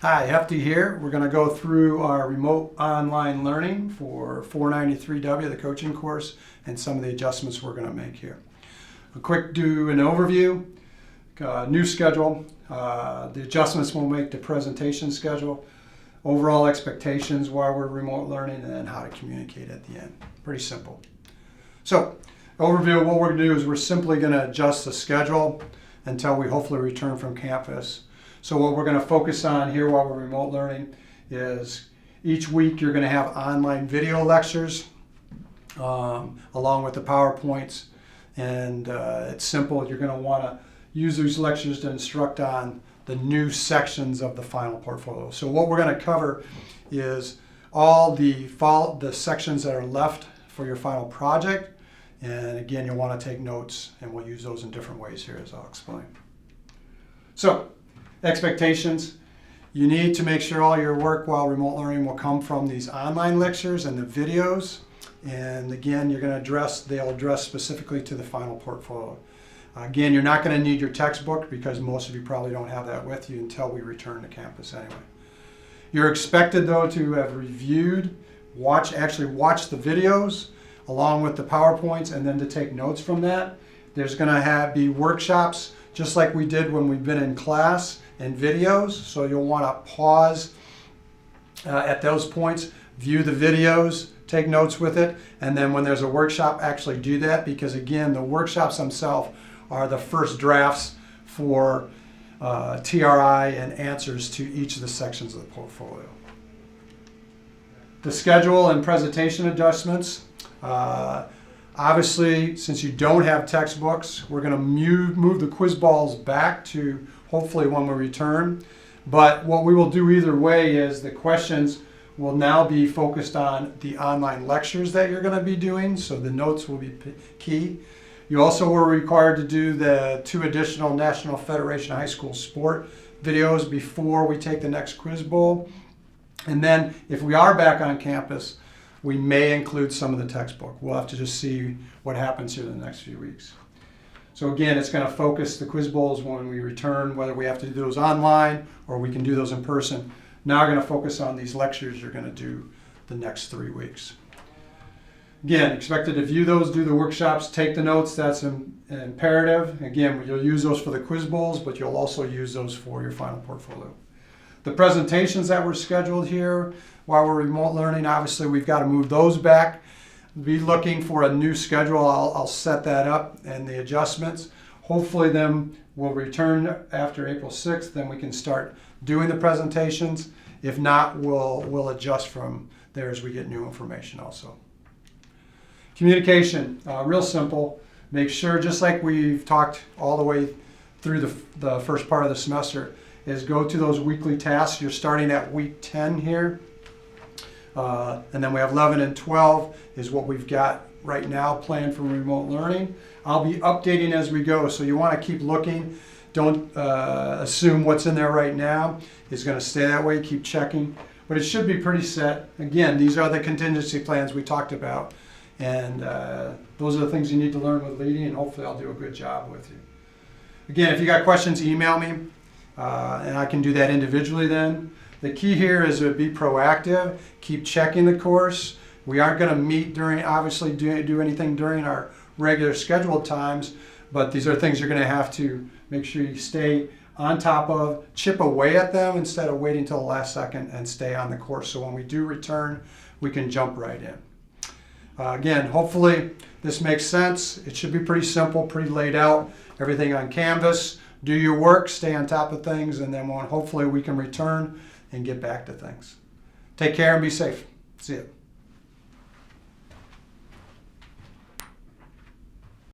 Hi, Hefty here. We're going to go through our remote online learning for 493W, the coaching course, and some of the adjustments we're going to make here. A quick do an overview, new schedule, the adjustments we'll make to presentation schedule, overall expectations while we're remote learning, and then how to communicate at the end. Pretty simple. So, overview of what we're going to do is we're simply going to adjust the schedule until we hopefully return from campus. So what we're going to focus on here while we're remote learning is each week you're going to have online video lectures along with the PowerPoints. And it's simple. You're going to want to use these lectures to instruct on the new sections of the final portfolio. So what we're going to cover is all the sections that are left for your final project. And again, you'll want to take notes, and we'll use those in different ways here as I'll explain. So, expectations. You need to make sure all your work while remote learning will come from these online lectures and the videos. And again, they'll address specifically to the final portfolio. Again, you're not going to need your textbook because most of you probably don't have that with you until we return to campus anyway. You're expected though to have reviewed, actually watch the videos along with the PowerPoints, and then to take notes from that. There's going to be workshops just like we did when we've been in class and videos. So you'll want to pause at those points, view the videos, take notes with it, and then when there's a workshop, actually do that, because again, the workshops themselves are the first drafts for TRI and answers to each of the sections of the portfolio. The schedule and presentation adjustments. Obviously, since you don't have textbooks, we're going to move the quiz balls back to hopefully when we return. But what we will do either way is the questions will now be focused on the online lectures that you're going to be doing, so the notes will be key. You also were required to do the 2 additional National Federation of High School Sport videos before we take the next quiz bowl. And then if we are back on campus, we may include some of the textbook. We'll have to just see what happens here in the next few weeks. So again, it's going to focus the quiz bowls when we return, whether we have to do those online or we can do those in person. Now we're going to focus on these lectures you're going to do the next 3 weeks. Again, expected to view those, do the workshops, take the notes. That's imperative. Again, you'll use those for the quiz bowls, but you'll also use those for your final portfolio. The presentations that were scheduled here while we're remote learning, obviously we've got to move those back. Be looking for a new schedule. I'll set that up and the adjustments. Hopefully then we'll return after April 6th, then we can start doing the presentations. If not, we'll adjust from there as we get new information also. Communication, real simple. Make sure, just like we've talked all the way through the first part of the semester, is go to those weekly tasks. You're starting at week 10 here. And then we have 11 and 12 is what we've got right now planned for remote learning. I'll be updating as we go, so you want to keep looking. Don't assume what's in there right now is going to stay that way. Keep checking. But it should be pretty set. Again, these are the contingency plans we talked about. And those are the things you need to learn with leading, and hopefully I'll do a good job with you. Again, if you got questions, email me. And I can do that individually then. The key here is to be proactive, keep checking the course. We aren't going to meet obviously do anything during our regular scheduled times, but these are things you're going to have to make sure you stay on top of, chip away at them instead of waiting till the last second, and stay on the course. So when we do return, we can jump right in. Again, hopefully this makes sense. It should be pretty simple, pretty laid out, everything on Canvas. Do your work, stay on top of things, and then hopefully we can return and get back to things. Take care and be safe. See you.